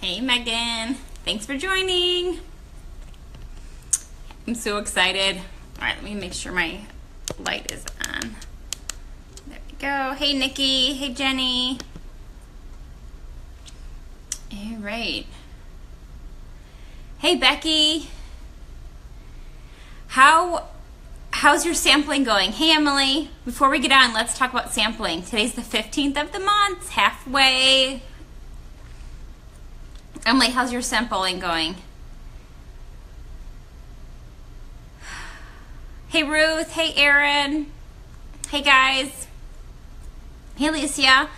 Hey Megan, thanks for joining. I'm so excited. All right, let me make sure my light is on. There we go. Hey Nikki, hey Jenny. All right. Hey Becky. How's your sampling going? Hey Emily, before we get on, let's talk about sampling. Today's the 15th of the month, halfway. Emily, how's your sampling going? Hey Ruth, hey Erin, hey guys, hey Alicia.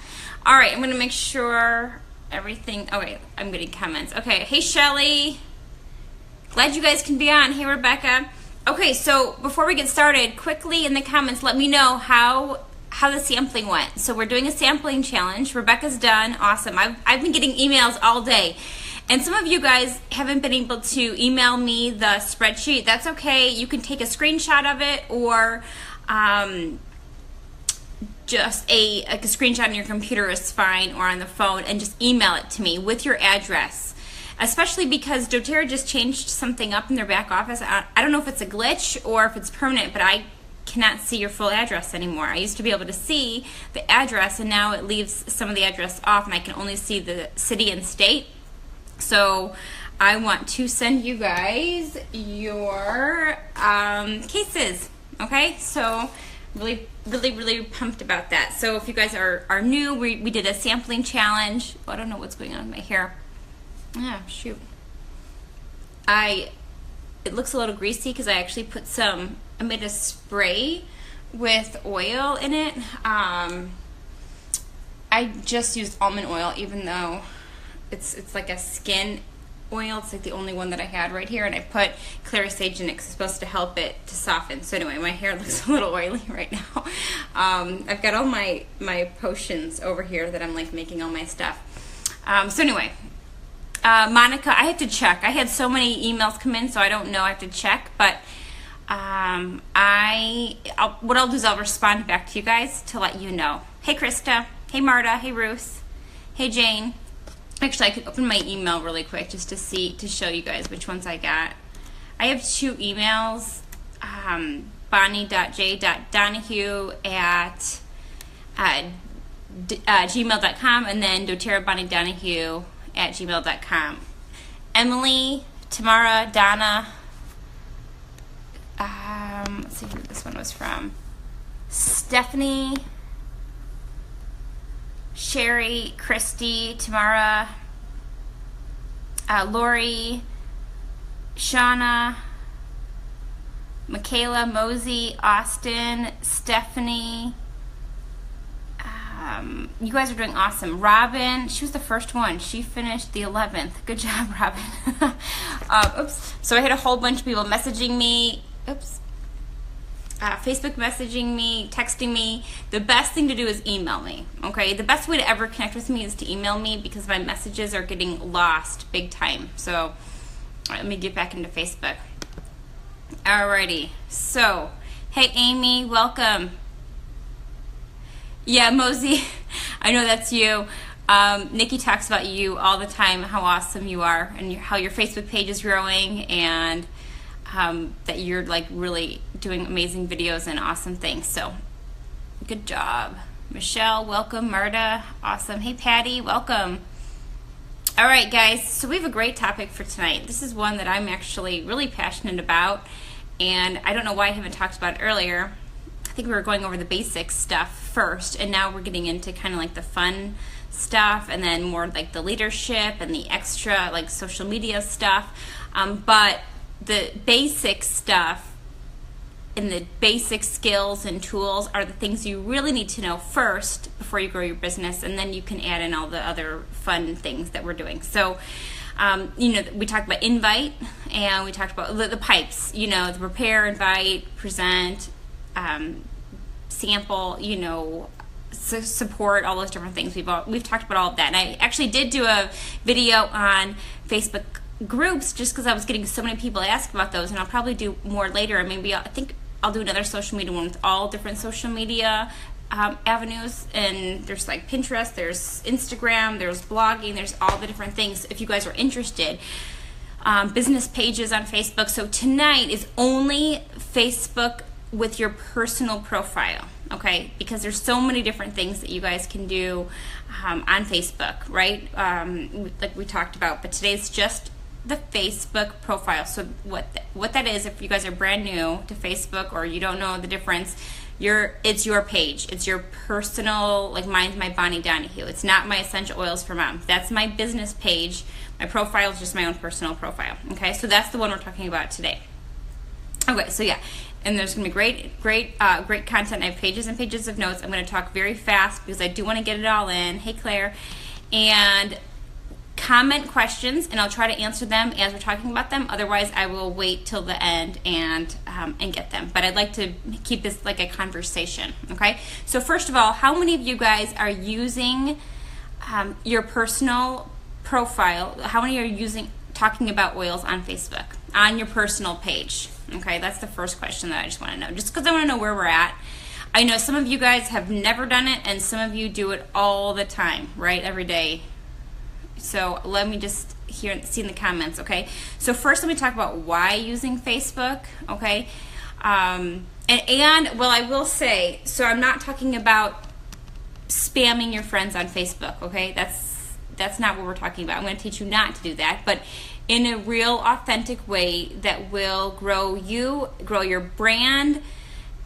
All right, I'm gonna make sure everything, oh wait, I'm getting comments. Okay, hey Shelly, glad you guys can be on. Hey Rebecca. Okay, so before we get started, quickly in the comments, let me know how the sampling went. So we're doing a sampling challenge. Rebecca's done. Awesome. I've been getting emails all day. And some of you guys haven't been able to email me the spreadsheet. That's okay. You can take a screenshot of it or just a screenshot on your computer is fine, or on the phone, and just email it to me with your address. Especially because doTERRA just changed something up in their back office. I don't know if it's a glitch or if it's permanent, but I cannot see your full address anymore. I used to be able to see the address, and now it leaves some of the address off, and I can only see the city and state. So I want to send you guys your cases, okay? So really pumped about that. So if you guys are new, we did a sampling challenge. Oh, I don't know what's going on with my hair. Ah, shoot. It looks a little greasy because I actually I made a spray with oil in it. I just used almond oil, even though it's like a skin oil. It's like the only one that I had right here, and I put clear sage in it because it's supposed to help it to soften. So anyway, my hair looks a little oily right now. I've got all my potions over here that I'm like making all my stuff. So anyway, Monica, I have to check. I had so many emails come in, so I don't know. I have to check, but what I'll do is I'll respond back to you guys to let you know. Hey Krista, hey Marta, hey Ruth, hey Jane. Actually, I could open my email really quick just to show you guys which ones I got. I have two emails, bonnie.j.donahue@gmail.com and then doTERRABonnieDonahue@gmail.com. Emily, Tamara, Donna, let's see who this one was from. Stephanie, Sherry, Christy, Tamara, Lori, Shauna, Michaela, Mosey, Austin, Stephanie. You guys are doing awesome. Robin, she was the first one. She finished the 11th. Good job, Robin. Oops. So I had a whole bunch of people messaging me. Oops. Facebook messaging me, texting me. The best thing to do is email me, okay? The best way to ever connect with me is to email me because my messages are getting lost big time. So, all right, let me get back into Facebook. Alrighty, so, hey Amy, welcome. Yeah, Mosey, I know that's you. Nikki talks about you all the time, how awesome you are, and how your Facebook page is growing, and that you're like really doing amazing videos and awesome things. So good job. Michelle, welcome. Marta, awesome. Hey Patty, welcome. All right guys, so we have a great topic for tonight. This is one that I'm actually really passionate about, and I don't know why I haven't talked about it earlier. I think we were going over the basic stuff first, and now we're getting into kind of like the fun stuff, and then more like the leadership and the extra like social media stuff. But the basic stuff and the basic skills and tools are the things you really need to know first before you grow your business, and then you can add in all the other fun things that we're doing. So, you know, we talked about invite, and we talked about the pipes, you know, the prepare, invite, present, sample, you know, support, all those different things. We've talked about all of that, and I actually did do a video on Facebook groups just because I was getting so many people ask about those, and I'll probably do more later. Maybe I think I'll do another social media one with all different social media avenues, and there's like Pinterest, there's Instagram, there's blogging, there's all the different things if you guys are interested. Business pages on Facebook. So tonight is only Facebook with your personal profile, okay? Because there's so many different things that you guys can do on Facebook, right? Like we talked about, but today's just the Facebook profile. So what that is, if you guys are brand new to Facebook or you don't know the difference, it's your page. It's your personal, like mine's my Bonnie Donahue. It's not my essential oils for mom. That's my business page. My profile is just my own personal profile. Okay, so that's the one we're talking about today. Okay, so yeah, and there's gonna be great content. I have pages and pages of notes. I'm gonna talk very fast because I do want to get it all in. Hey Claire, and comment questions, and I'll try to answer them as we're talking about them. Otherwise, I will wait till the end and get them. But I'd like to keep this like a conversation. Okay. So first of all, how many of you guys are using your personal profile? How many are talking about oils on Facebook on your personal page? Okay, that's the first question that I just want to know. Just because I want to know where we're at. I know some of you guys have never done it, and some of you do it all the time, right? Every day. So let me just see in the comments, okay? So first let me talk about why using Facebook, okay? And well, I will say, so I'm not talking about spamming your friends on Facebook, okay? That's not what we're talking about. I'm going to teach you not to do that, but in a real authentic way that will grow you, grow your brand,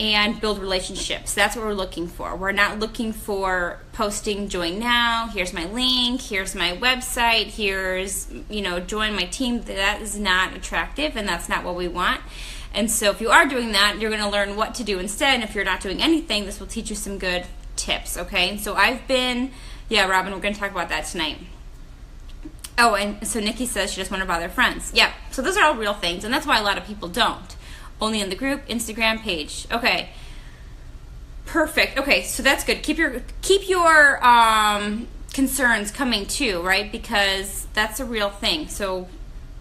and build relationships. That's what we're looking for. We're not looking for posting join now, here's my link, here's my website, here's, join my team. That is not attractive, and that's not what we want. And so if you are doing that, you're going to learn what to do instead. And if you're not doing anything, this will teach you some good tips, okay? And so Robin, we're going to talk about that tonight. Oh, and so Nikki says she doesn't want to bother friends. Yeah, so those are all real things, and that's why a lot of people don't. Only in the group, Instagram page. Okay. Perfect. Okay, so that's good. Keep your concerns coming too, right? Because that's a real thing. So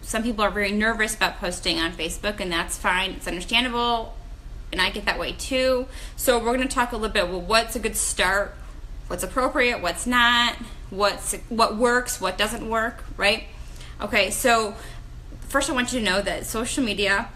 some people are very nervous about posting on Facebook, and that's fine. It's understandable, and I get that way too. So we're going to talk a little bit. Well, what's a good start? What's appropriate? What's not? What works? What doesn't work? Right? Okay. So first, I want you to know that social media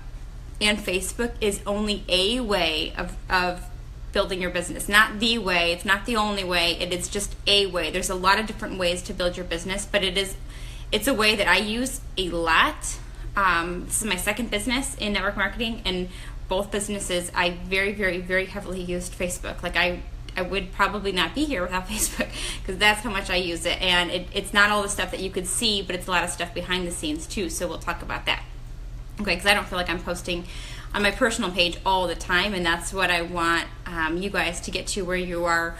and Facebook is only a way of building your business. Not the way. It's not the only way. It is just a way. There's a lot of different ways to build your business, but it's a way that I use a lot. This is my second business in network marketing, and both businesses I very, very, very heavily used Facebook. Like I would probably not be here without Facebook because that's how much I use it. And it's not all the stuff that you could see, but it's a lot of stuff behind the scenes too. So we'll talk about that. Okay, because I don't feel like I'm posting on my personal page all the time, and that's what I want you guys to get to, where you are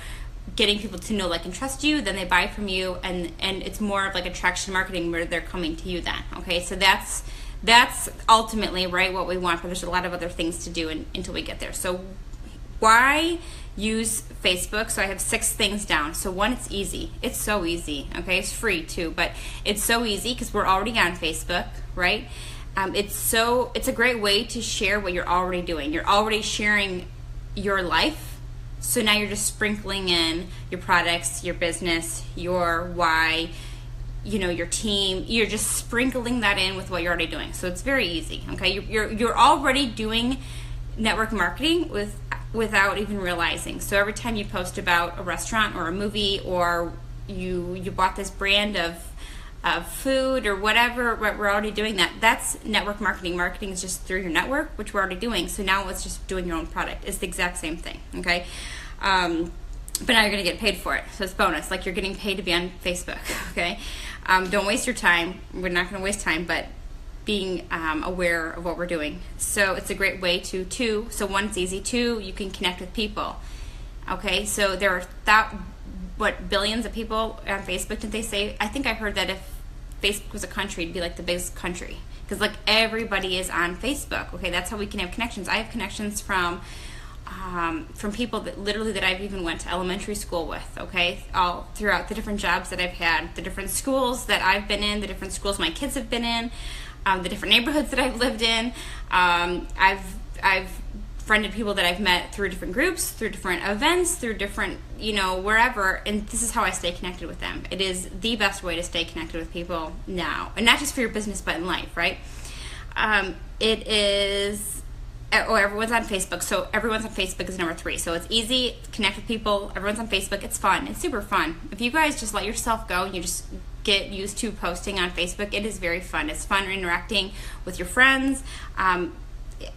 getting people to know, like, and trust you, then they buy from you, and it's more of like attraction marketing where they're coming to you then. Okay, so that's ultimately, right, what we want, but there's a lot of other things to do until we get there. So why use Facebook? So I have 6 things down. So one, it's easy. It's so easy. Okay, it's free too, but it's so easy because we're already on Facebook, right? It's a great way to share what you're already doing. You're already sharing your life, so now you're just sprinkling in your products, your business, your why, your team. You're just sprinkling that in with what you're already doing. So it's very easy. Okay, you're already doing network marketing without even realizing. So every time you post about a restaurant or a movie, or you bought this brand of food or whatever, we're already doing that. That's network marketing. Marketing is just through your network, which we're already doing. So now it's just doing your own product. It's the exact same thing, okay? But now you're going to get paid for it. So it's bonus. Like, you're getting paid to be on Facebook, okay? Don't waste your time. We're not going to waste time, but being aware of what we're doing. So it's a great way to, so one, it's easy. 2, you can connect with people, okay? So there are billions of people on Facebook, did they say? I think I heard that if Facebook was a country, it'd be like the biggest country, because like everybody is on Facebook. Okay, that's how we can have connections. I have connections from people that I've even went to elementary school with. Okay, all throughout the different jobs that I've had, the different schools that I've been in, the different schools my kids have been in, the different neighborhoods that I've lived in. I've friended people that I've met through different groups, through different events, through different, wherever, and this is how I stay connected with them. It is the best way to stay connected with people now, and not just for your business, but in life, right? It is, everyone's on Facebook, so everyone's on Facebook is number 3. So it's easy, connect with people, everyone's on Facebook, it's fun, it's super fun. If you guys just let yourself go and you just get used to posting on Facebook, it is very fun. It's fun interacting with your friends.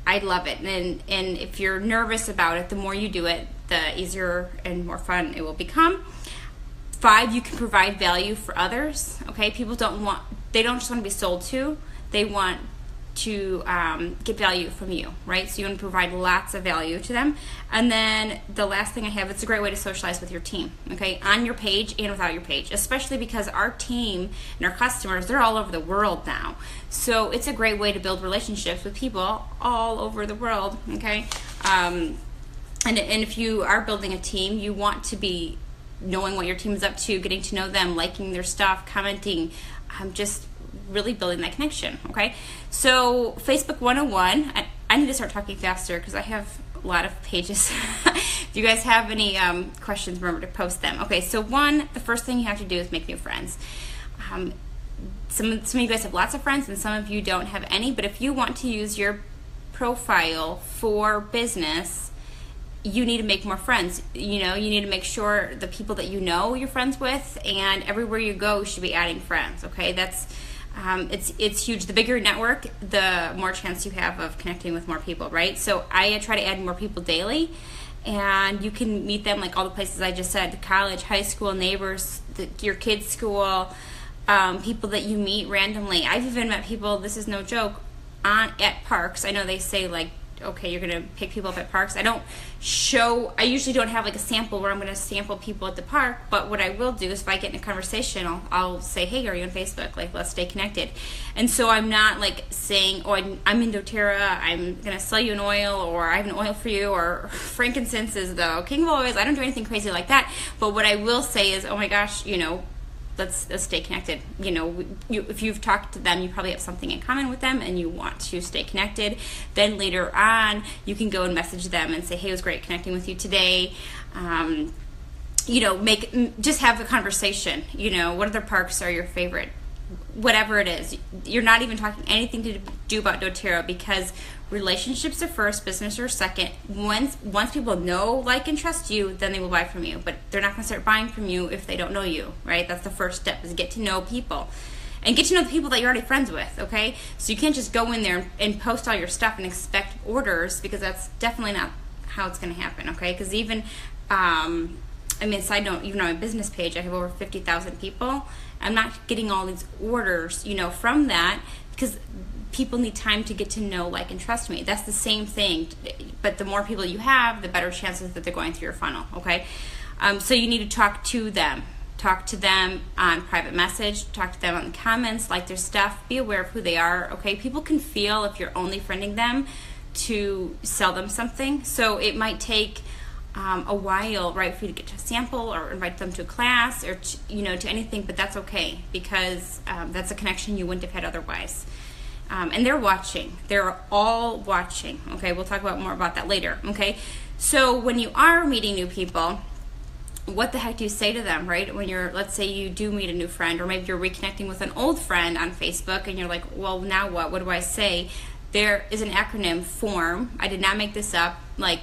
I love it, and if you're nervous about it, the more you do it, the easier and more fun it will become. 5, you can provide value for others. Okay, people they don't just want to be sold to, they want to get value from you, right? So you want to provide lots of value to them. And then the last thing I have, it's a great way to socialize with your team, okay, on your page and without your page, especially because our team and our customers, they're all over the world now. So it's a great way to build relationships with people all over the world, okay? And if you are building a team, you want to be knowing what your team is up to, getting to know them, liking their stuff, commenting, just really building that connection, okay? So Facebook 101, I need to start talking faster because I have a lot of pages. If you guys have any questions, remember to post them. Okay, so the first thing you have to do is make new friends. Some of you guys have lots of friends and some of you don't have any, but if you want to use your profile for business, you need to make more friends. You need to make sure the people that you're friends with, and everywhere you go, you should be adding friends, okay? That's it's huge. The bigger your network, the more chance you have of connecting with more people, right? So I try to add more people daily, and you can meet them like all the places I just said: college, high school, neighbors, your kids' school, people that you meet randomly. I've even met people, this is no joke, at parks. I know they say like, okay, you're gonna pick people up at parks. I usually don't have like a sample where I'm gonna sample people at the park, but what I will do is if I get in a conversation, I'll say, hey, are you on Facebook? Like, let's stay connected. And so I'm not like saying, oh, I'm in doTERRA, I'm gonna sell you an oil, or I have an oil for you, or frankincense is the king of oils. I don't do anything crazy like that. But what I will say is, oh my gosh, let's stay connected. If you've talked to them, you probably have something in common with them and you want to stay connected. Then later on, you can go and message them and say, hey, it was great connecting with you today. Just have a conversation. What other parks are your favorite? Whatever it is. You're not even talking anything to do about doTERRA, because relationships are first, business are second. Once people know, like, and trust you, then they will buy from you. But they're not going to start buying from you if they don't know you, right? That's the first step, is get to know people. And get to know the people that you're already friends with, okay? So you can't just go in there and post all your stuff and expect orders, because that's definitely not how it's going to happen, okay? Because even, side note, even on my business page, I have over 50,000 people. I'm not getting all these orders, from that, because people need time to get to know, like, and trust me. That's the same thing, but the more people you have, the better chances that they're going through your funnel, okay? So you need to talk to them. Talk to them on private message, talk to them on the comments, like their stuff, be aware of who they are, okay? People can feel if you're only friending them to sell them something, so it might take a while, right, for you to get to a sample or invite them to a class or to anything, but that's okay, because that's a connection you wouldn't have had otherwise. And they're watching. They're all watching, okay? We'll talk more about that later, okay? So when you are meeting new people, what the heck do you say to them, right? When let's say you do meet a new friend, or maybe you're reconnecting with an old friend on Facebook, and you're like, well, now what? What do I say? There is an acronym, FORM. I did not make this up. Like,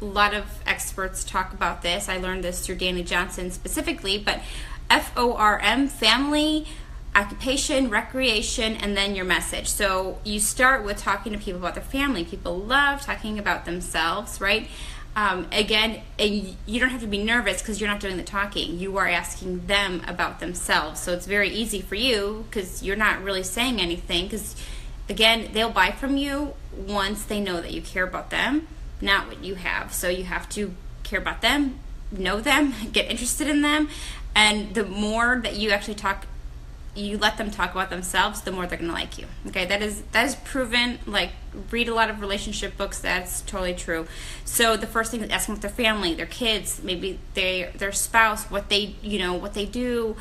a lot of experts talk about this. I learned this through Danny Johnson specifically, but FORM, family, occupation, recreation, and then your message. So you start with talking to people about their family. People love talking about themselves, right? Again, you don't have to be nervous because you're not doing the talking. You are asking them about themselves. So it's very easy for you because you're not really saying anything, because, again, they'll buy from you once they know that you care about them, not what you have. So you have to care about them, know them, get interested in them, and the more that you actually you let them talk about themselves, the more they're going to like you. Okay, that is proven. Like, read a lot of relationship books. That's totally true. So the first thing is ask them about their family, their kids, maybe their spouse, what they do,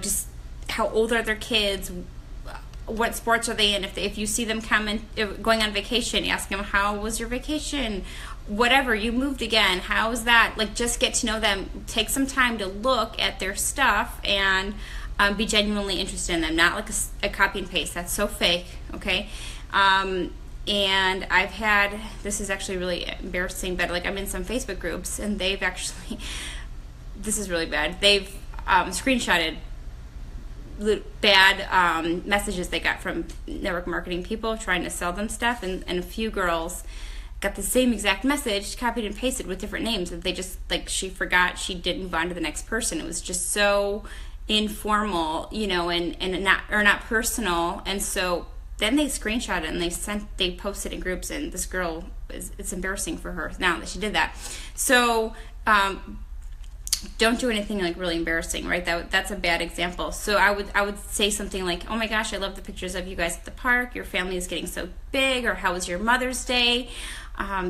just how old are their kids, what sports are they in. If you see them going on vacation, ask them, how was your vacation? Whatever, you moved again, how was that? Like, just get to know them. Take some time to look at their stuff and be genuinely interested in them, not like a copy and paste. That's so fake, okay? And I've had, this is actually really embarrassing, but like, I'm in some Facebook groups, and they've actually, this is really bad, they've screenshotted bad messages they got from network marketing people trying to sell them stuff, and a few girls got the same exact message, copied and pasted with different names, that they just, like, she forgot, she didn't move on to the next person. It was just so informal, you know, and not personal. And so then they screenshot it and they posted in groups, and this girl, it's embarrassing for her now that she did that. So don't do anything like really embarrassing, right? That's a bad example. So I would say something like, oh my gosh, I love the pictures of you guys at the park. Your family is getting so big. Or how was your Mother's Day?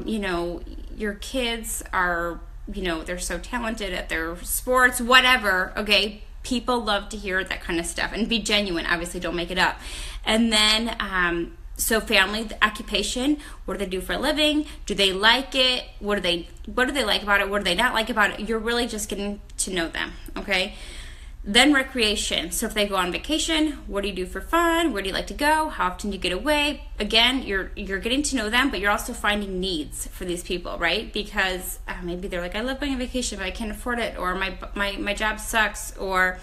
You know, your kids are, you know, they're so talented at their sports, whatever, okay? People love to hear that kind of stuff, and be genuine. Obviously, don't make it up. And then, so family, the occupation, what do they do for a living? Do they like it? What do they like about it? What do they not like about it? You're really just getting to know them, okay? Then recreation. So if they go on vacation, what do you do for fun? Where do you like to go? How often do you get away? Again, you're getting to know them, but you're also finding needs for these people, right? Because maybe they're like, I love going on vacation, but I can't afford it, or my job sucks, or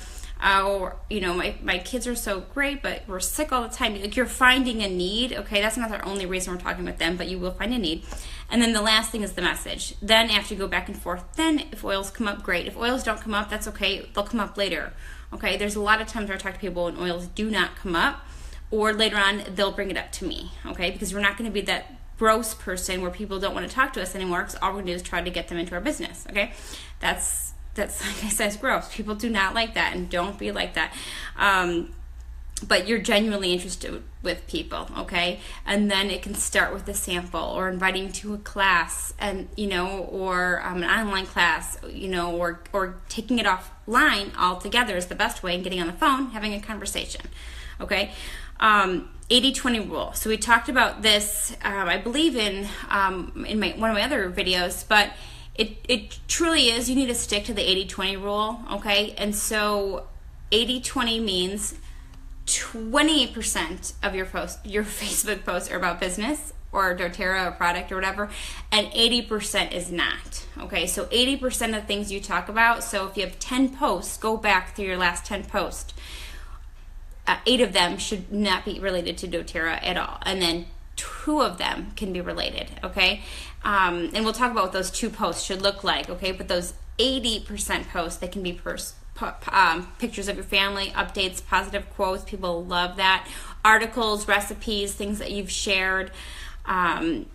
you know, my kids are so great, but we're sick all the time. Like, you're finding a need, okay? That's not the only reason we're talking with them, but you will find a need. And then the last thing is the message. Then after you go back and forth, then if oils come up, great. If oils don't come up, that's okay. They'll come up later, okay? There's a lot of times where I talk to people and oils do not come up, or later on they'll bring it up to me, okay? Because we're not going to be that gross person where people don't want to talk to us anymore, because all we're going to do is try to get them into our business, okay? That's like I said, it's gross. People do not like that, and don't be like that. But you're genuinely interested with people, okay? And then it can start with a sample, or inviting to a class, and you know, or an online class, you know, or taking it offline altogether is the best way, and getting on the phone, having a conversation, okay? 80-20 rule. So we talked about this, I believe in one of my other videos, but it truly is, you need to stick to the 80-20 rule, okay? And so 80-20 means 20% of your Facebook posts are about business or doTERRA or product or whatever, and 80% is not, okay? So 80% of things you talk about, so if you have 10 posts, go back through your last 10 posts. 8 of them should not be related to doTERRA at all, and then 2 of them can be related, okay? And we'll talk about what those 2 posts should look like, okay? But those 80% posts, they can be pictures of your family, updates, positive quotes. People love that. Articles, recipes, things that you've shared. You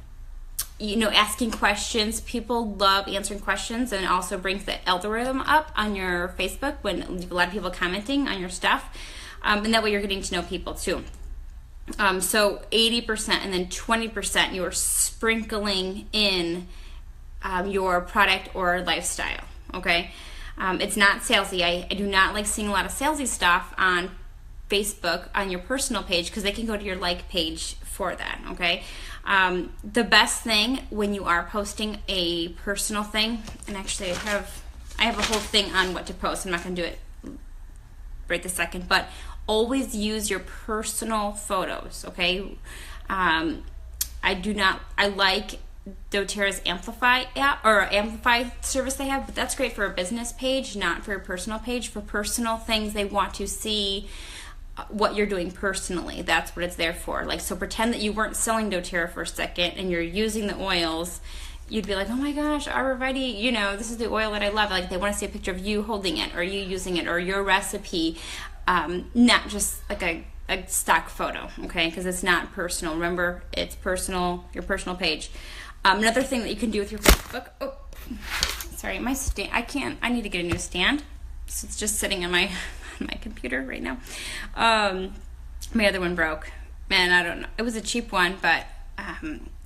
know, asking questions. People love answering questions, and it also brings the algorithm up on your Facebook when a lot of people commenting on your stuff. And that way you're getting to know people too. So 80%, and then 20% you're sprinkling in your product or lifestyle, okay? It's not salesy. I do not like seeing a lot of salesy stuff on Facebook on your personal page, because they can go to your like page for that, okay? The best thing when you are posting a personal thing, and actually I have a whole thing on what to post. I'm not going to do it right this second, but always use your personal photos, okay? I like doTERRA's Amplify app, or Amplify service they have, but that's great for a business page, not for a personal page. For personal things, they want to see what you're doing personally. That's what it's there for. Like, so pretend that you weren't selling doTERRA for a second and you're using the oils. You'd be like, oh my gosh, Arborvitae, you know, this is the oil that I love. Like, they want to see a picture of you holding it, or you using it, or your recipe, not just like a stock photo, okay? Because it's not personal. Remember, it's personal, your personal page. Another thing that you can do with your Facebook, oh, sorry, my stand, I need to get a new stand. So it's just sitting on my computer right now. My other one broke. Man, I don't know. It was a cheap one, but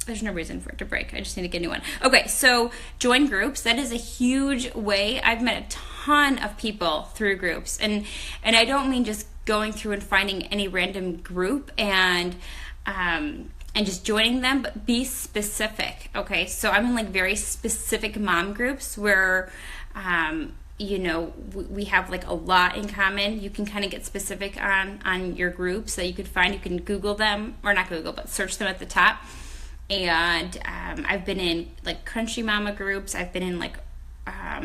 there's no reason for it to break. I just need to get a new one. Okay, so join groups. That is a huge way. I've met a ton of people through groups, and I don't mean just going through and finding any random group and just joining them, but be specific. Okay, so I'm in like very specific mom groups where we have like a lot in common. You can kind of get specific on your groups that you could find. You can Google them, or not Google, but search them at the top. And I've been in like country mama groups. I've been in like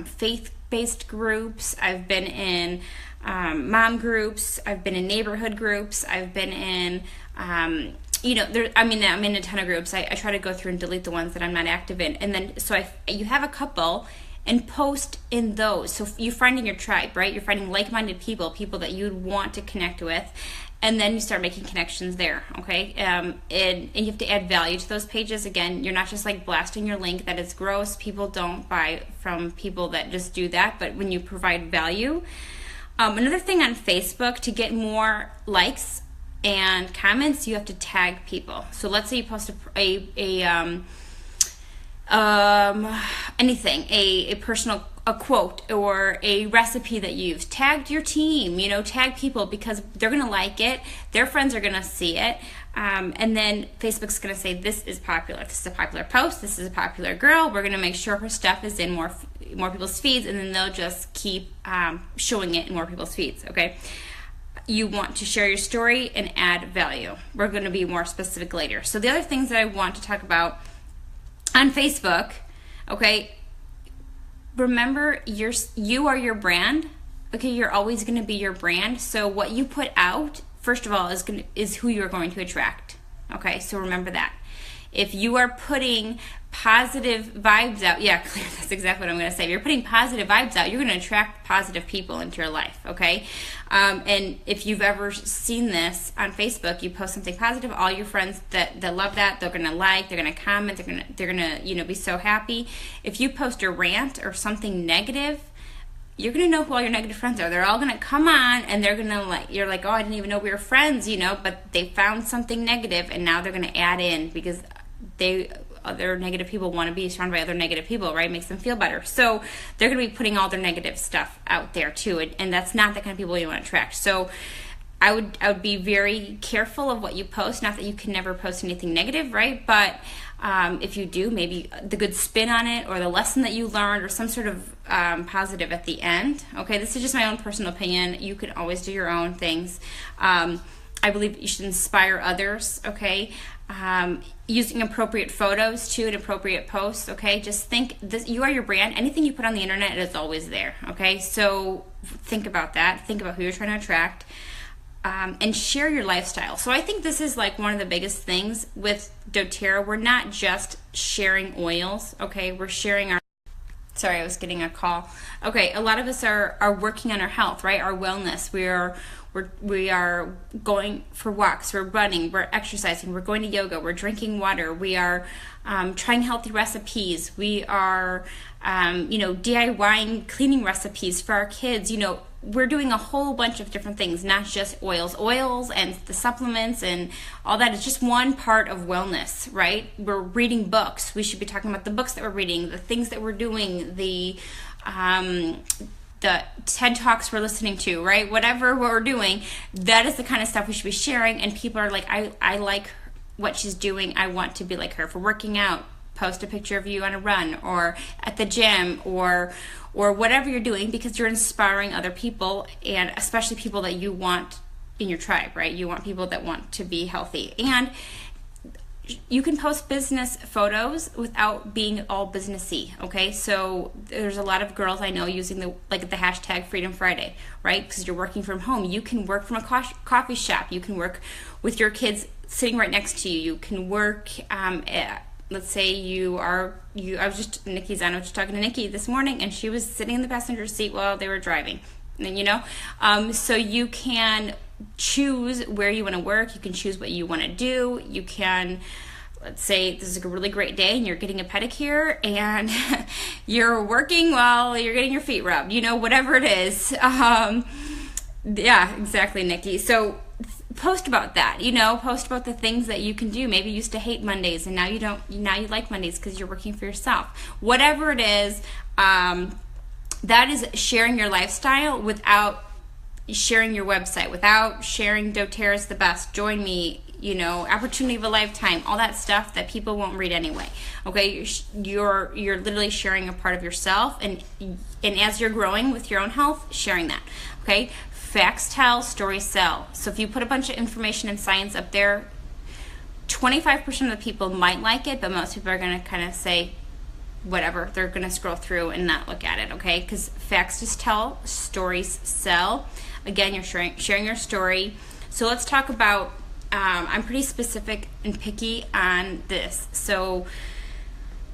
faith-based groups. I've been in mom groups. I've been in neighborhood groups. I've been in I'm in a ton of groups. I try to go through and delete the ones that I'm not active in, and then you have a couple and post in those. So you're finding your tribe, right? You're finding like-minded people that you'd want to connect with, and then you start making connections there, okay? And you have to add value to those pages. Again, you're not just like blasting your link. That is gross. People don't buy from people that just do that, but when you provide value. Another thing on Facebook, to get more likes and comments, you have to tag people. So let's say you post anything, a personal quote or a recipe that you've tagged your team, tag people, because they're going to like it, their friends are going to see it, and then Facebook's going to say, this is popular, this is a popular post, this is a popular girl, we're going to make sure her stuff is in more people's feeds, and then they'll just keep showing it in more people's feeds. Okay, you want to share your story and add value. We're going to be more specific later. So the other things that I want to talk about on Facebook, okay, remember you are your brand. Okay, you're always going to be your brand. So what you put out, first of all, is who you're going to attract. Okay, so remember that. If you are putting positive vibes out, yeah, Claire, that's exactly what I'm going to say. If you're putting positive vibes out, you're going to attract positive people into your life, okay? And if you've ever seen this on Facebook, you post something positive, all your friends that love that, they're going to like, they're going to comment, they're going to be so happy. If you post a rant or something negative, you're going to know who all your negative friends are. They're all going to come on, and they're going to you're like, oh, I didn't even know we were friends, but they found something negative, and now they're going to add in because other negative people want to be surrounded by other negative people, right? It makes them feel better. So they're going to be putting all their negative stuff out there too, and that's not the kind of people you want to attract. So I would be very careful of what you post. Not that you can never post anything negative, right? But if you do, maybe the good spin on it, or the lesson that you learned, or some sort of positive at the end. Okay, this is just my own personal opinion. You can always do your own things. I believe you should inspire others, okay? Using appropriate photos too, and appropriate posts, okay? Just think, you are your brand. Anything you put on the internet is always there, okay? So think about that. Think about who you're trying to attract, and share your lifestyle. So I think this is like one of the biggest things with doTERRA. We're not just sharing oils, okay? We're sharing our... Sorry, I was getting a call. Okay, a lot of us are working on our health, right? Our wellness. We are going for walks, we're running, we're exercising, we're going to yoga, we're drinking water, we are trying healthy recipes, we are DIYing cleaning recipes for our kids. We're doing a whole bunch of different things, not just oils and the supplements and all that. It's just one part of wellness, right? We're reading books. We should be talking about the books that we're reading, the things that we're doing, the TED Talks we're listening to, right? Whatever we're doing, that is the kind of stuff we should be sharing. And people are like, I like what she's doing. I want to be like her. For working out, post a picture of you on a run, or at the gym, or whatever you're doing, because you're inspiring other people, and especially people that you want in your tribe, right? You want people that want to be healthy. And you can post business photos without being all businessy, okay? So there's a lot of girls I know using the hashtag Freedom Friday, right? Because you're working from home. You can work from a coffee shop. You can work with your kids sitting right next to you. You can work let's say I was just talking to Nikki this morning, and she was sitting in the passenger seat while they were driving, and so you can choose where you want to work. You can choose what you want to do. You can, let's say this is a really great day and you're getting a pedicure and you're working while you're getting your feet rubbed, whatever it is. Yeah, exactly, Nikki. So post about that, post about the things that you can do. Maybe you used to hate Mondays and now you like Mondays because you're working for yourself. Whatever it is, that is sharing your lifestyle without sharing your website, without sharing doTERRA's the best, join me, you know, opportunity of a lifetime, all that stuff that people won't read anyway. Okay, you're literally sharing a part of yourself, and as you're growing with your own health, sharing that. Okay, facts tell, stories sell. So if you put a bunch of information and science up there, 25% of the people might like it, but most people are going to kind of say whatever. They're going to scroll through and not look at it, okay? Because facts just tell, stories sell. Again, you're sharing your story. So let's talk about, I'm pretty specific and picky on this. So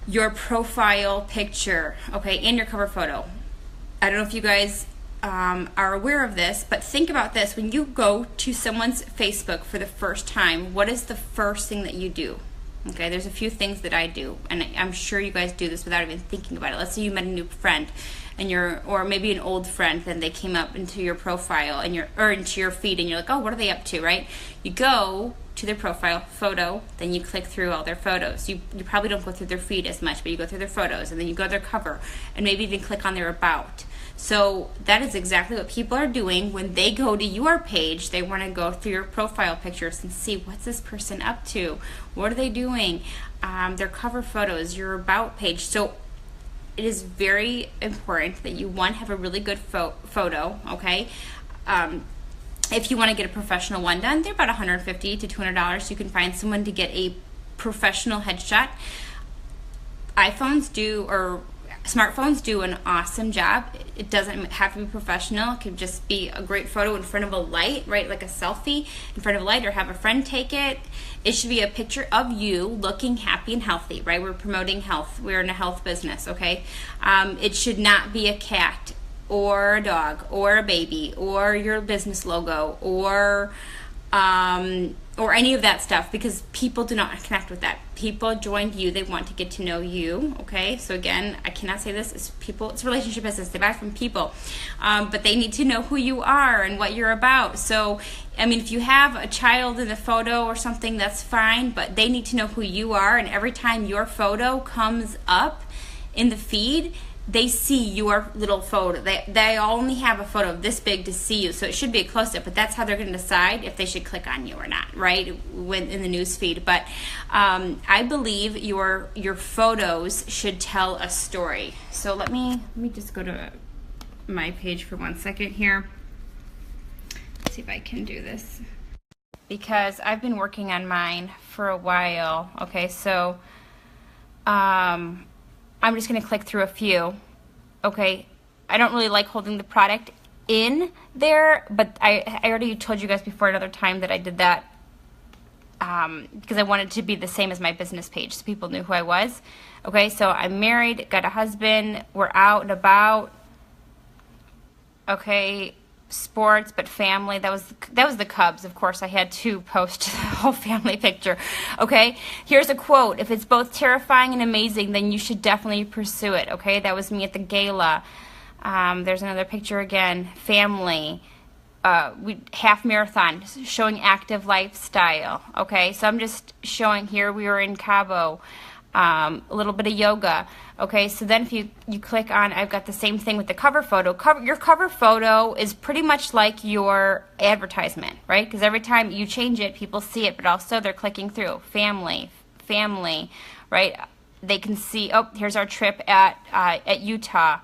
your profile picture, okay, and your cover photo. I don't know if you guys are aware of this, but think about this. When you go to someone's Facebook for the first time, what is the first thing that you do? Okay, there's a few things that I do, and I'm sure you guys do this without even thinking about it. Let's say you met a new friend, and or maybe an old friend, then they came up into your profile and or into your feed, and you're like, oh, what are they up to, right? You go to their profile photo, then you click through all their photos. You probably don't go through their feed as much, but you go through their photos, and then you go to their cover, and maybe even click on their about. So that is exactly what people are doing when they go to your page. They want to go through your profile pictures and see, what's this person up to? What are they doing? Their cover photos, your about page. So it is very important that you, one, have a really good photo, okay? If you want to get a professional one done, they're about $150 to $200. You can find someone to get a professional headshot. iPhones do, or smartphones do, an awesome job. It doesn't have to be professional. It could just be a great photo in front of a light, right? Like a selfie in front of a light, or have a friend take it. It should be a picture of you looking happy and healthy, right? We're promoting health. We're in a health business, okay? It should not be a cat or a dog or a baby or your business logo or any of that stuff, because people do not connect with that. People joined you, they want to get to know you, okay? So again, I cannot say this, it's a relationship business, they buy from people, but they need to know who you are and what you're about. So, I mean, if you have a child in the photo or something, that's fine, but they need to know who you are, and every time your photo comes up in the feed, they see your little photo. They only have a photo of this big to see you, so it should be a close-up, but that's how they're going to decide if they should click on you or not, right, when in the news feed. But I believe your photos should tell a story. So let me just go to my page for 1 second here. Let's see if I can do this, because I've been working on mine for a while. Okay, so I'm just going to click through a few. Okay, I don't really like holding the product in there, but I already told you guys before another time that I did that because I wanted to be the same as my business page, so people knew who I was. Okay, so I'm married, got a husband, we're out and about. Okay, sports, but family. That was the Cubs. Of course, I had to post the whole family picture. Okay, here's a quote: "If it's both terrifying and amazing, then you should definitely pursue it." Okay, that was me at the gala. There's another picture again. Family. Half marathon, showing active lifestyle. Okay, so I'm just showing here. We were in Cabo. A little bit of yoga. Okay, so then if you click on, I've got the same thing with the cover photo. Your cover photo is pretty much like your advertisement, right? Because every time you change it, people see it, but also they're clicking through. Family, right? They can see, oh, here's our trip at Utah.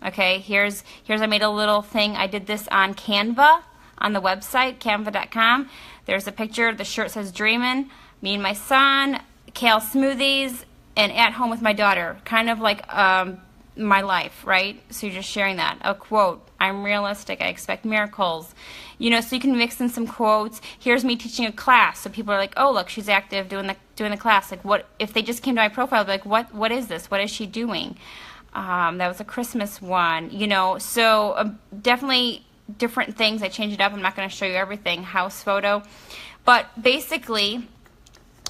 Okay, here's I made a little thing. I did this on Canva, on the website, canva.com. There's a picture. The shirt says "Dreamin'," me and my son, kale smoothies, and at home with my daughter, kind of like my life, right? So you're just sharing that. A quote: "I'm realistic, I expect miracles." You know, so you can mix in some quotes. Here's me teaching a class, so people are like, "Oh, look, she's active doing the class." Like, what if they just came to my profile? Like, what is this? What is she doing? That was a Christmas one. You know, so definitely different things. I change it up. I'm not going to show you everything. House photo, but basically,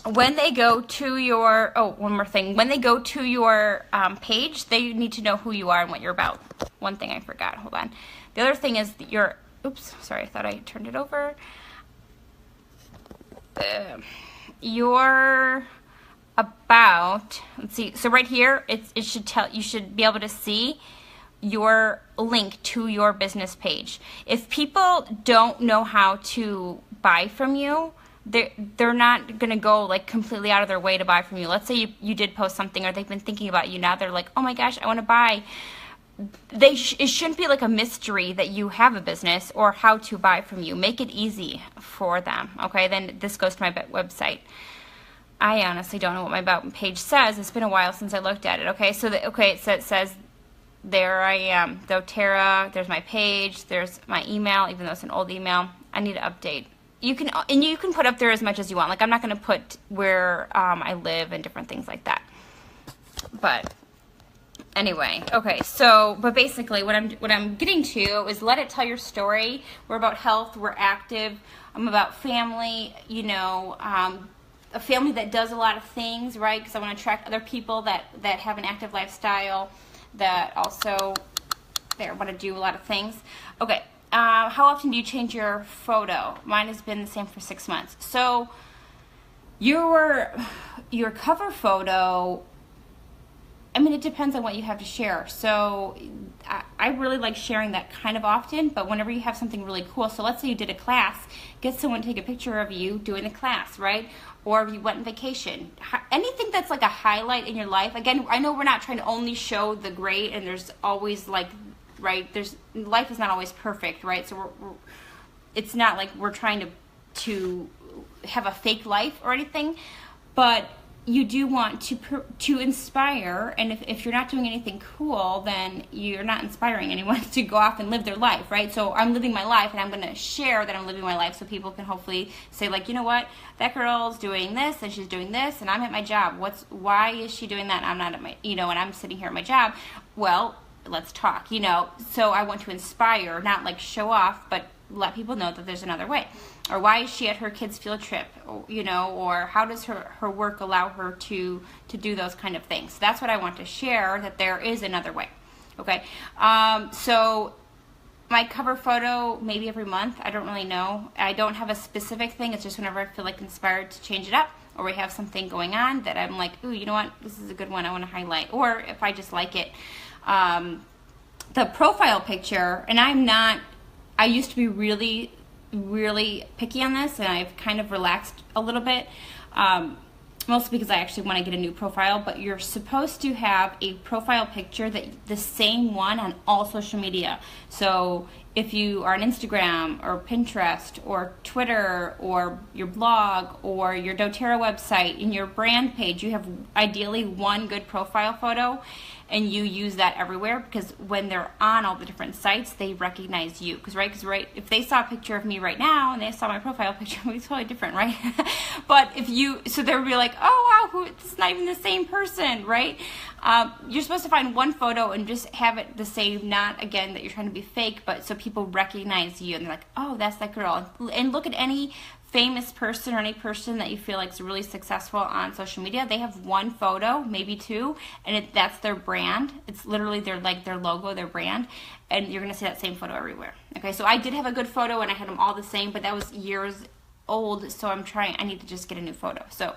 when they go to your, one more thing. When they go to your page, they need to know who you are and what you're about. One thing I forgot. Hold on. The other thing is your, oops, sorry, I thought I turned it over. Your about, let's see. So right here, it should tell, you should be able to see your link to your business page. If people don't know how to buy from you, they're not going to go like completely out of their way to buy from you. Let's say you did post something, or they've been thinking about you. Now they're like, oh my gosh, I want to buy. It shouldn't be like a mystery that you have a business or how to buy from you. Make it easy for them. Okay, then this goes to my website. I honestly don't know what my about page says. It's been a while since I looked at it. Okay, so it says there I am, doTERRA. There's my page. There's my email, even though it's an old email. I need to update. You can put up there as much as you want. Like, I'm not going to put where I live and different things like that. But anyway, okay. So, but basically, what I'm getting to is let it tell your story. We're about health. We're active. I'm about family. You know, a family that does a lot of things, right? Because I want to attract other people that have an active lifestyle, that also want to do a lot of things. Okay. How often do you change your photo? Mine has been the same for 6 months. So your cover photo, I mean, it depends on what you have to share. So I really like sharing that kind of often, but whenever you have something really cool, so let's say you did a class, get someone to take a picture of you doing the class, right? Or if you went on vacation. Anything that's like a highlight in your life. Again, I know we're not trying to only show the great, and there's always like, right, life is not always perfect, right? So it's not like we're trying to have a fake life or anything, but you do want to inspire. And if you're not doing anything cool, then you're not inspiring anyone to go off and live their life, right? So I'm living my life, and I'm going to share that I'm living my life so people can hopefully say, like, you know what, that girl's doing this and she's doing this, and I'm at my job. Why is she doing that? And I'm not at my, and I'm sitting here at my job. Well, let's talk, So I want to inspire, not like show off, but let people know that there's another way. Or why is she at her kid's field trip, or how does her work allow her to do those kind of things. That's what I want to share, that there is another way. Okay, so my cover photo, maybe every month, I don't really know. I don't have a specific thing. It's just whenever I feel like inspired to change it up, or we have something going on that I'm like, ooh, you know what, this is a good one, I want to highlight. Or if I just like it. The profile picture, and I used to be really, really picky on this, and I've kind of relaxed a little bit, mostly because I actually want to get a new profile, but you're supposed to have a profile picture the same one on all social media. So if you are on Instagram or Pinterest or Twitter or your blog or your doTERRA website, in your brand page, you have ideally one good profile photo, and you use that everywhere, because when they're on all the different sites, they recognize you. Because if they saw a picture of me right now and they saw my profile picture, it's totally different, right? But so they'll be like, oh wow, this is not even the same person, right? You're supposed to find one photo and just have it the same, not again that you're trying to be fake, but so people recognize you and they're like, oh, that's that girl. And look at any famous person or any person that you feel like is really successful on social media. They have one photo, maybe two, and that's their brand. It's literally their logo, their brand, and you're gonna see that same photo everywhere. Okay, so I did have a good photo and I had them all the same, but that was years old, so I need to just get a new photo. So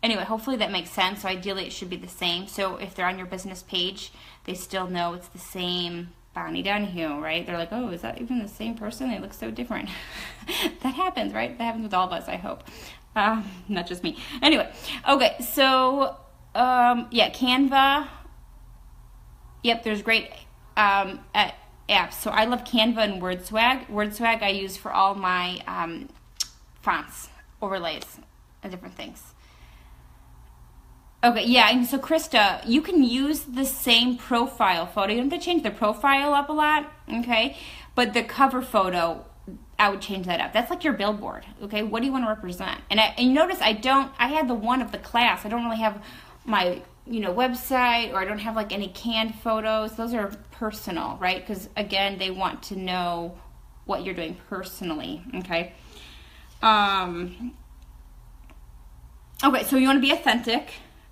anyway, hopefully that makes sense. So ideally it should be the same. So if they're on your business page, they still know it's the same Bonnie Donahue, right? They're like, oh, is that even the same person? They look so different. That happens, right? That happens with all of us, I hope. Not just me. Anyway, okay, so, yeah, Canva. Yep, there's great apps. So I love Canva and WordSwag. WordSwag I use for all my fonts, overlays, and different things. Okay, yeah, and so Krista, you can use the same profile photo. You don't have to change the profile up a lot, okay? But the cover photo, I would change that up. That's like your billboard, okay? What do you want to represent? And you notice I had the one of the class. I don't really have my, website, or I don't have like any canned photos. Those are personal, right? Because again, they want to know what you're doing personally, okay? Okay, so you want to be authentic.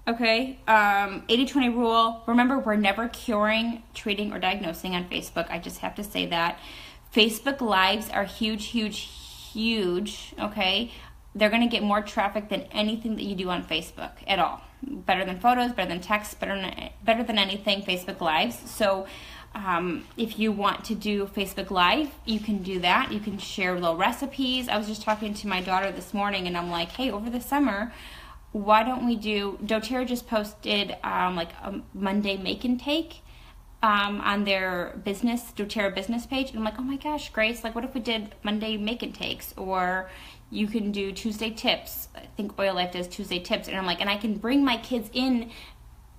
Okay, 80-20 rule. Remember, we're never curing, treating, or diagnosing on Facebook. I just have to say that. Facebook Lives are huge, huge, huge, okay? They're going to get more traffic than anything that you do on Facebook at all. Better than photos, better than text, better than anything, Facebook Lives. So If you want to do Facebook Live, you can do that. You can share little recipes. I was just talking to my daughter this morning, and I'm like, hey, over the summer, why don't we do, doTERRA just posted like a Monday make and take on their business, doTERRA business page. And I'm like, oh my gosh, Grace, like what if we did Monday make and takes? Or you can do Tuesday tips. I think Oil Life does Tuesday tips. And I'm like, and I can bring my kids in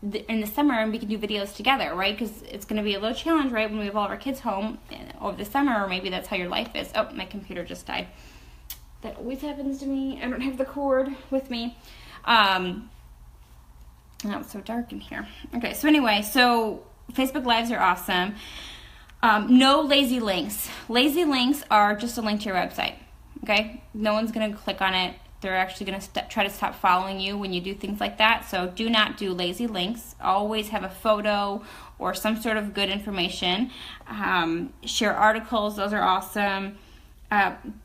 the summer and we can do videos together, right? Because it's going to be a little challenge, right, when we have all of our kids home over the summer, or maybe that's how your life is. Oh, my computer just died. That always happens to me. I don't have the cord with me. Oh, it's so dark in here. Okay, so anyway, so Facebook Lives are awesome. No lazy links. Lazy links are just a link to your website, okay? No one's going to click on it. They're actually going to try to stop following you when you do things like that. So do not do lazy links. Always have a photo or some sort of good information. Share articles. Those are awesome.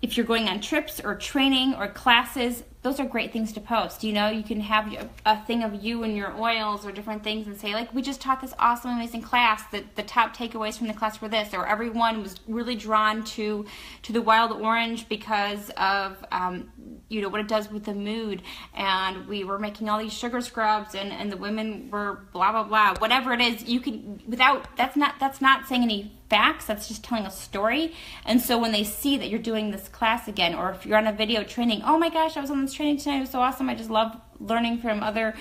If you're going on trips or training or classes, those are great things to post. You know, you can have a thing of you and your oils or different things and say, like, we just taught this awesome, amazing class. That the top takeaways from the class were this, or everyone was really drawn to the wild orange because of, you know, what it does with the mood. And we were making all these sugar scrubs and the women were blah, blah, blah. Whatever it is, you can, that's not saying any facts, that's just telling a story. And so when they see that you're doing this class again, or if you're on a video training, oh my gosh, I was on this training tonight, it was so awesome, I just love learning from other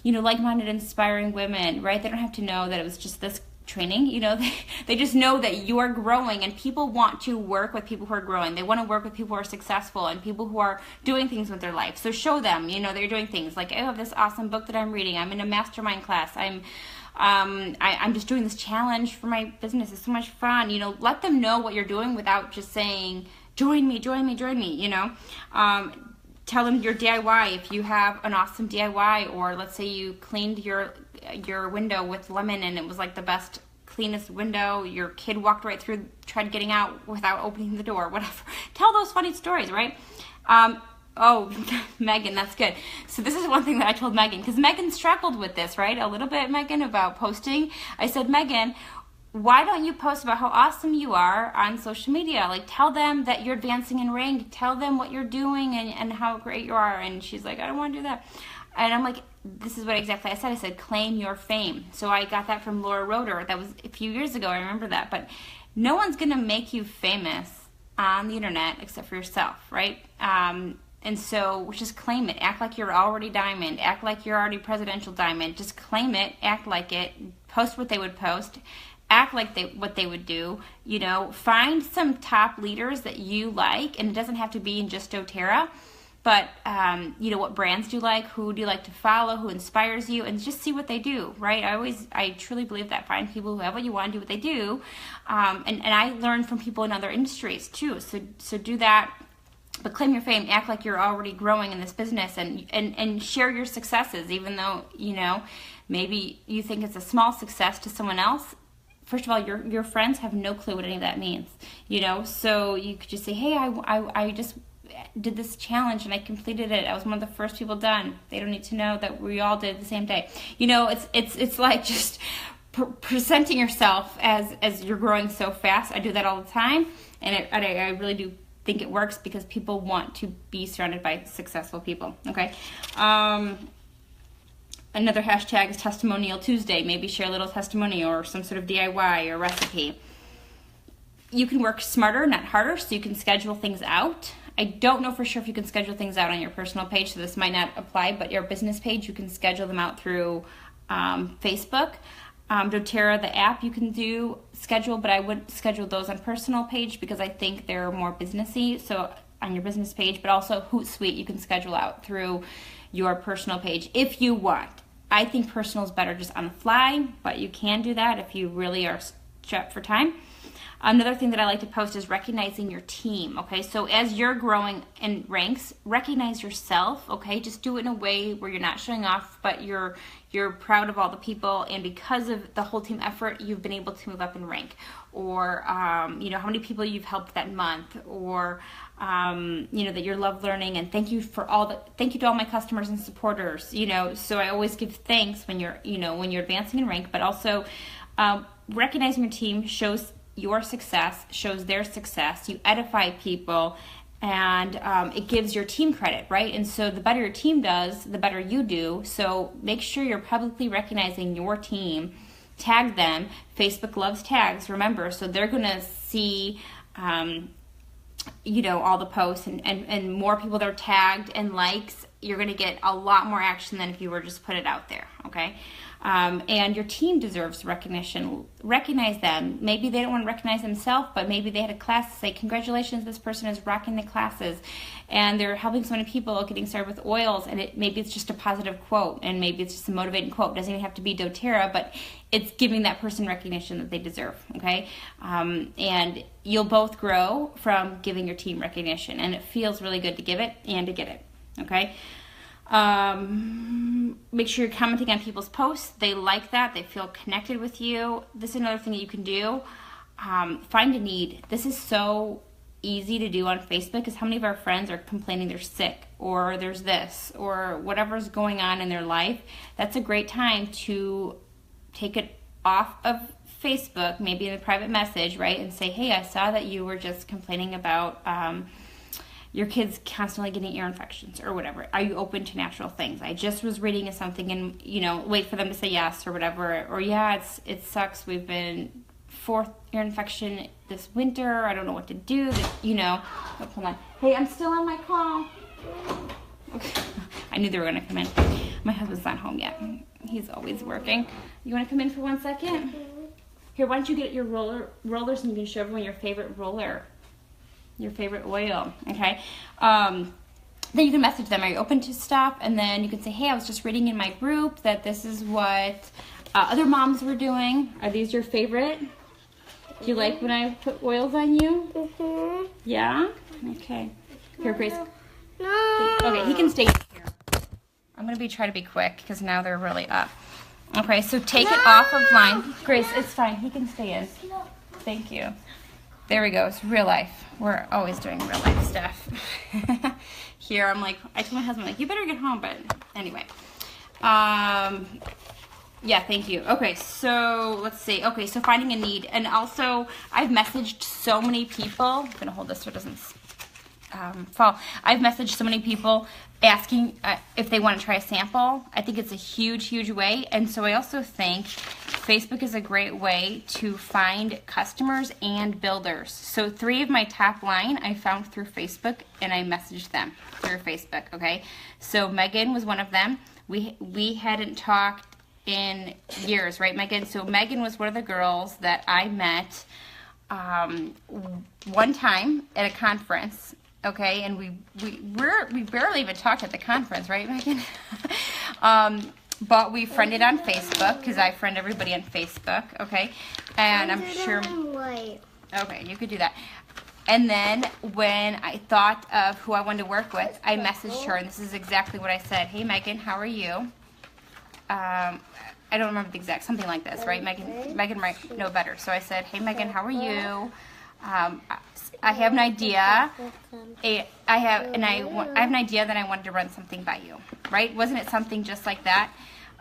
you know, like-minded, inspiring women, right? They don't have to know that it was just this training, you know, they just know that you are growing, and people want to work with people who are growing. They want to work with people who are successful and people who are doing things with their life. So show them, you know, that you're doing things like, I have this awesome book that I'm reading, I'm in a mastermind class, I'm just doing this challenge for my business. It's so much fun. You know, let them know what you're doing without just saying, join me, join me, join me, you know. Tell them your DIY if you have an awesome DIY, or let's say you cleaned your window with lemon and it was like the best, cleanest window. Your kid walked right through, tried getting out without opening the door, whatever. Tell those funny stories, right? Oh, Megan, that's good. So this is one thing that I told Megan, because Megan struggled with this, right? A little bit, Megan, about posting. I said, Megan, why don't you post about how awesome you are on social media? Like, tell them that you're advancing in rank. Tell them what you're doing and how great you are. And she's like, I don't want to do that. And I'm like, this is what exactly I said. I said, claim your fame. So I got that from Laura Roeder. That was a few years ago. I remember that. But no one's going to make you famous on the internet except for yourself, right? And so just claim it. Act like you're already diamond. Act like you're already presidential diamond. Just claim it. Act like it. Post what they would post. Act like what they would do. You know, find some top leaders that you like, and it doesn't have to be in just doTERRA, but you know, what brands do you like? Who do you like to follow? Who inspires you? And just see what they do, right? I truly believe that. Find people who have what you want, do what they do, and I learn from people in other industries too. So do that. But claim your fame, act like you're already growing in this business, and share your successes, even though, you know, maybe you think it's a small success to someone else. First of all, your friends have no clue what any of that means, you know, so you could just say, hey, I just did this challenge and I completed it. I was one of the first people done. They don't need to know that we all did it the same day. You know, it's like just presenting yourself as you're growing so fast. I do that all the time, and I really do think it works because people want to be surrounded by successful people. Okay. Another hashtag is Testimonial Tuesday. Maybe share a little testimony or some sort of DIY or recipe. You can work smarter, not harder, so you can schedule things out. I don't know for sure if you can schedule things out on your personal page, so this might not apply, but your business page, you can schedule them out through Facebook. doTERRA, the app, you can do schedule, but I would schedule those on personal page because I think they're more businessy, so on your business page, but also Hootsuite you can schedule out through your personal page if you want. I think personal is better just on the fly, but you can do that if you really are strapped for time. Another thing that I like to post is recognizing your team, okay? So as you're growing in ranks, recognize yourself, okay? Just do it in a way where you're not showing off, but you're proud of all the people, and because of the whole team effort, you've been able to move up in rank. Or, you know, how many people you've helped that month, or, you know, that you love learning, and thank you to all my customers and supporters, you know. So I always give thanks when you're, you know, when you're advancing in rank, but also Recognizing your team shows your success, shows their success. You edify people, and it gives your team credit, right? And so the better your team does, the better you do. So make sure you're publicly recognizing your team. Tag them. Facebook loves tags, remember, so they're going to see all the posts, and more people that are tagged and likes, you're going to get a lot more action than if you were just put it out there, okay? And your team deserves recognition. Recognize them. Maybe they don't want to recognize themselves, but maybe they had a class to say, congratulations, this person is rocking the classes, and they're helping so many people getting started with oils, and maybe it's just a positive quote, and maybe it's just a motivating quote. It doesn't even have to be doTERRA, but it's giving that person recognition that they deserve, okay? And you'll both grow from giving your team recognition, and it feels really good to give it and to get it, okay? Make sure you're commenting on people's posts. They like that. They feel connected with you. This is another thing that you can do. Find a need. This is so easy to do on Facebook, because how many of our friends are complaining they're sick, or there's this, or whatever's going on in their life. That's a great time to take it off of Facebook, maybe in a private message, right, and say, hey, I saw that you were just complaining about your kids constantly getting ear infections or whatever. Are you open to natural things? I just was reading something, and wait for them to say yes or whatever. Or yeah, it sucks. We've been 4th ear infection this winter. I don't know what to do. Oh, hold on. Hey, I'm still on my call. Okay. I knew they were gonna come in. My husband's not home yet. He's always working. You want to come in for 1 second? Here, why don't you get your rollers, and you can show everyone your favorite roller. Your favorite oil, okay? Then you can message them, are you open to stuff? And then you can say, hey, I was just reading in my group that this is what other moms were doing. Are these your favorite? Do you like when I put oils on you? Mm-hmm. Yeah? Okay. Here, Grace. No. Okay, he can stay here. I'm going to try to be quick, because now they're really up. Okay, so take it off of line. Grace, it's fine. He can stay in. Thank you. There we go. It's real life. We're always doing real life stuff. Here, I told my husband, you better get home, but anyway. Yeah, thank you. Okay, so let's see. Okay, so finding a need. And also, I've messaged so many people. I'm going to hold this so it doesn't fall. I've messaged so many people asking if they want to try a sample. I think it's a huge, huge way. And so I also think Facebook is a great way to find customers and builders. So 3 of my top line I found through Facebook, and I messaged them through Facebook, okay? So Megan was one of them. We hadn't talked in years, right, Megan? So Megan was one of the girls that I met one time at a conference. Okay, and we barely even talked at the conference, right, Megan? But we friended on Facebook, because I friend everybody on Facebook, okay? And I'm sure... Okay, you could do that. And then when I thought of who I wanted to work with, I messaged her, and this is exactly what I said. Hey, Megan, how are you? I don't remember the exact, something like this, right? Megan might know better. So I said, hey, Megan, how are you? I have an idea. I have an idea that I wanted to run something by you, right? Wasn't it something just like that?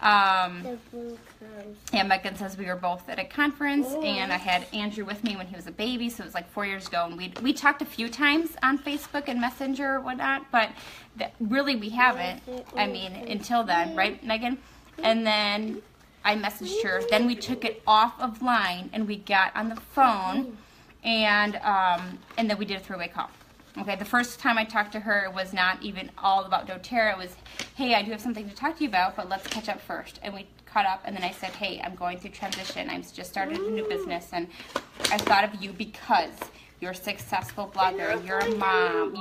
Yeah, Megan says we were both at a conference, and I had Andrew with me when he was a baby, so it was like 4 years ago, and we talked a few times on Facebook and Messenger or whatnot, but really we haven't, until then, right, Megan? And then I messaged her. Then we took it off of line, and we got on the phone, and then we did a three-way call. Okay, the first time I talked to her, it was not even all about doTERRA. It was, hey, I do have something to talk to you about, but let's catch up first. And we caught up, and then I said, hey, I'm going through transition. I've just started a new business, and I thought of you because you're a successful blogger. You're a mom,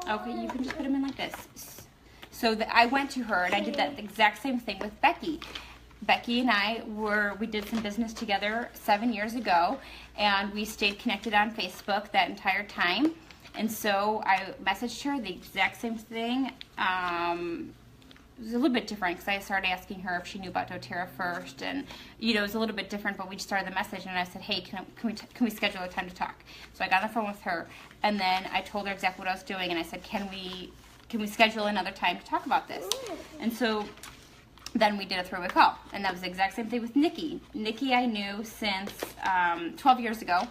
okay, you can just put them in like this. So I went to her, and I did that exact same thing with Becky. Becky and I we did some business together 7 years ago, and we stayed connected on Facebook that entire time. And so I messaged her the exact same thing. It was a little bit different because I started asking her if she knew about doTERRA first, and it was a little bit different. But we just started the message, and I said, "Hey, can we schedule a time to talk?" So I got on the phone with her, and then I told her exactly what I was doing, and I said, "Can we schedule another time to talk about this?" And so then we did a three-way call. And that was the exact same thing with Nikki. Nikki I knew since 12 years ago.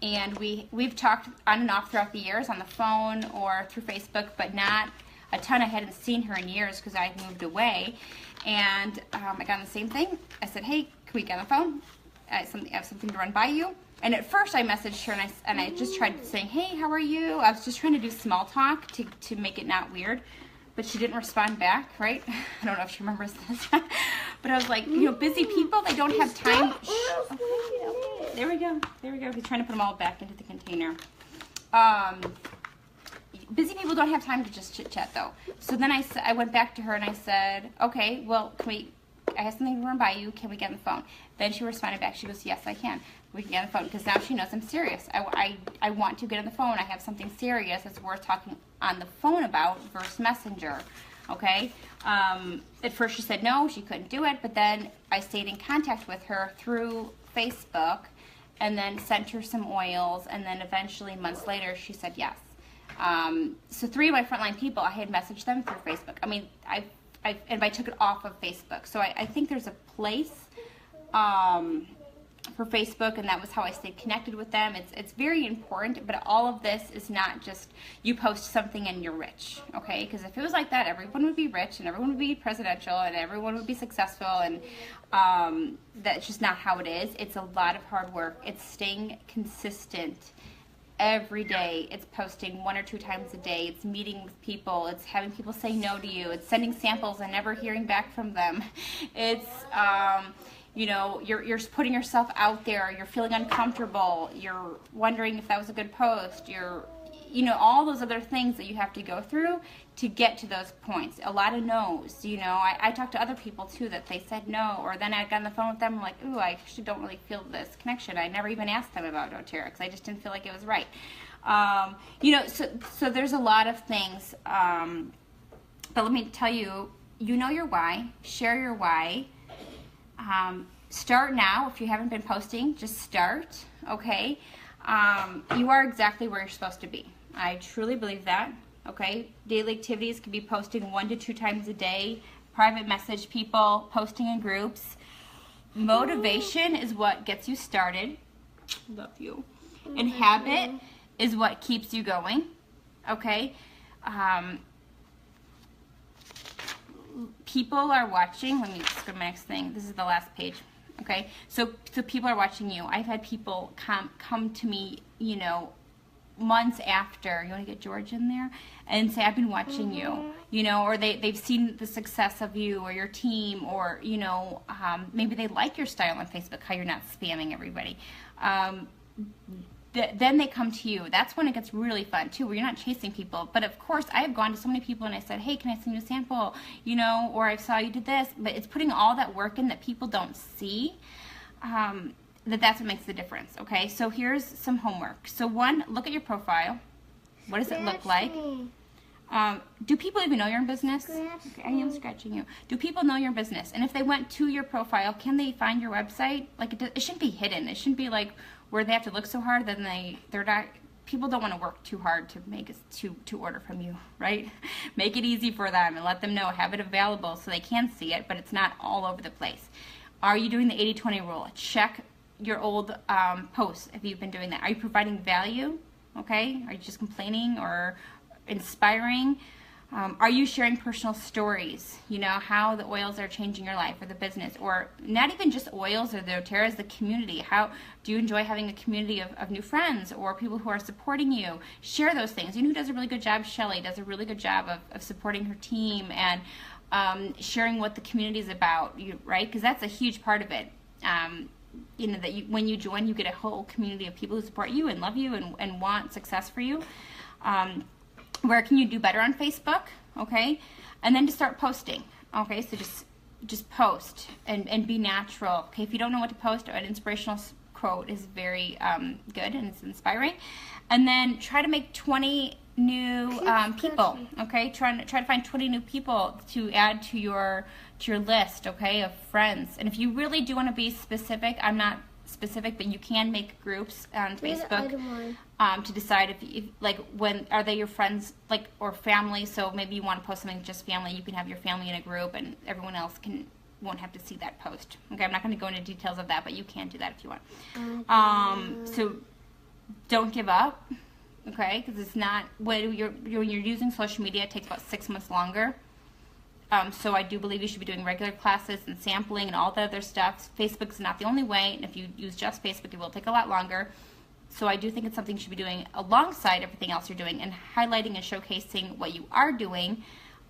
And we've talked on and off throughout the years on the phone or through Facebook, but not a ton. I hadn't seen her in years because I moved away. And I got on the same thing. I said, hey, can we get on the phone? I have something to run by you. And at first I messaged her and I just tried saying, hey, how are you? I was just trying to do small talk to make it not weird. But she didn't respond back, right? I don't know if she remembers this. But I was like, busy people, they don't have time. Okay. There we go. He's trying to put them all back into the container. Busy people don't have time to just chit-chat, though. So then I went back to her and I said, okay, well, I have something to run by you. Can we get on the phone? Then she responded back. She goes, yes, I can. We can get on the phone because now she knows I'm serious. I want to get on the phone. I have something serious that's worth talking on the phone about versus Messenger. Okay? At first she said no, she couldn't do it, but then I stayed in contact with her through Facebook and then sent her some oils, and then eventually months later she said yes. So 3 of my frontline people, I had messaged them through Facebook. I mean, I took it off of Facebook. So I think there's a place for Facebook, and that was how I stayed connected with them. It's very important, but all of this is not just you post something and you're rich, okay? Because if it was like that, everyone would be rich and everyone would be presidential and everyone would be successful, and that's just not how it is. It's a lot of hard work. It's staying consistent every day. It's posting 1 or 2 times a day. It's meeting with people. It's having people say no to you. It's sending samples and never hearing back from them. It's you're putting yourself out there. You're feeling uncomfortable. You're wondering if that was a good post. You're all those other things that you have to go through to get to those points. A lot of no's. I talked to other people too that they said no, or then I got on the phone with them. I'm like, ooh, I actually don't really feel this connection. I never even asked them about doTERRA because I just didn't feel like it was right. So there's a lot of things. But let me tell you, your why. Share your why. Start now. If you haven't been posting, just start. Okay. You are exactly where you're supposed to be. I truly believe that. Okay. Daily activities can be posting 1 to 2 times a day. Private message people, posting in groups. Motivation is what gets you started. Love you. And habit is what keeps you going. Okay. People are watching. Let me just go to my next thing. This is the last page. Okay, so people are watching you. I've had people come to me, months after. You want to get George in there? And say, I've been watching you, or they've seen the success of you or your team, or, maybe they like your style on Facebook, how you're not spamming everybody. Then they come to you. That's when it gets really fun too, where you're not chasing people. But of course, I have gone to so many people and I said, hey, can I send you a sample? Or I saw you did this. But it's putting all that work in that people don't see. That's what makes the difference. Okay, so here's some homework. So 1, look at your profile. What does it look like? Do people even know you're in business? Okay, I am scratching you. Do people know your business? And if they went to your profile, can they find your website? Like it shouldn't be hidden. It shouldn't be like where they have to look so hard that they're not. People don't want to work too hard to make it to order from you, right? Make it easy for them and let them know. Have it available so they can see it, but it's not all over the place. Are you doing the 80-20 rule? Check your old posts if you've been doing that. Are you providing value? Okay. Are you just complaining or inspiring? Are you sharing personal stories? How the oils are changing your life or the business, or not even just oils or the doTERRA, the community. How do you enjoy having a community of new friends or people who are supporting you? Share those things. Who does a really good job? Shelly does a really good job of supporting her team and sharing what the community is about, right? Because that's a huge part of it. When you join, you get a whole community of people who support you and love you and want success for you. Where can you do better on Facebook? Okay, and then to start posting. Okay, so just post and be natural. Okay, if you don't know what to post, an inspirational quote is very good and it's inspiring. And then try to make 20 new people. Okay, try to find 20 new people to add to your list. Okay, of friends. And if you really do want to be specific, I'm not specific, but you can make groups on Facebook. to decide if like, when are they your friends, like, or family. So maybe you want to post something just family. You can have your family in a group, and everyone else won't have to see that post. Okay, I'm not going to go into details of that, but you can do that if you want. So don't give up. Okay, because it's not, when you're using social media, it takes about 6 months longer. So I do believe you should be doing regular classes and sampling and all the other stuff. Facebook's not the only way, and if you use just Facebook, it will take a lot longer. So I do think it's something you should be doing alongside everything else you're doing, and highlighting and showcasing what you are doing.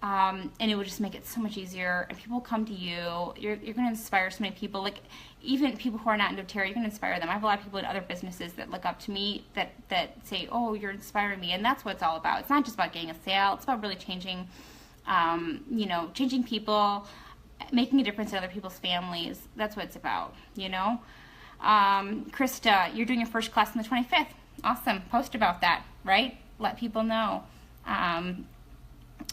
And it will just make it so much easier, and people come to you. You're going to inspire so many people. Like, even people who are not in doTERRA, you're going to inspire them. I have a lot of people in other businesses that look up to me, that say, oh, you're inspiring me. And that's what it's all about. It's not just about getting a sale. It's about really changing, changing people, making a difference in other people's families. That's what it's about, Krista, you're doing your first class on the 25th. Awesome. Post about that, right? Let people know.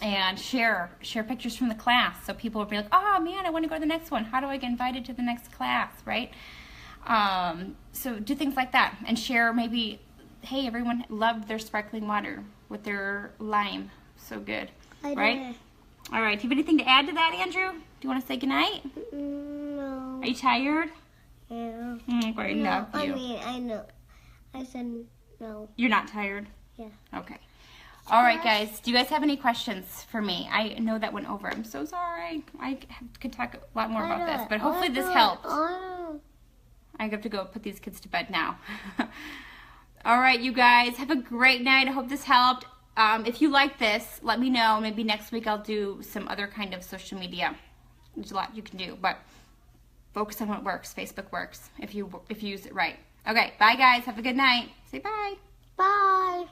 And share pictures from the class, so people will be like, oh man, I want to go to the next one. How do I get invited to the next class, right? So do things like that, and share maybe, hey, everyone loved their sparkling water with their lime. So good, right? All right, do you have anything to add to that, Andrew? Do you want to say goodnight? No. Are you tired? Yeah. Great, love you. I know. I said no. You're not tired? Yeah. Okay. All right, guys. Do you guys have any questions for me? I know that went over. I'm so sorry. I could talk a lot more about this, but hopefully this helped. I have to go put these kids to bed now. All right, you guys. Have a great night. I hope this helped. If you like this, let me know. Maybe next week I'll do some other kind of social media. There's a lot you can do, but focus on what works. Facebook works if you use it right. Okay, bye, guys. Have a good night. Say bye. Bye.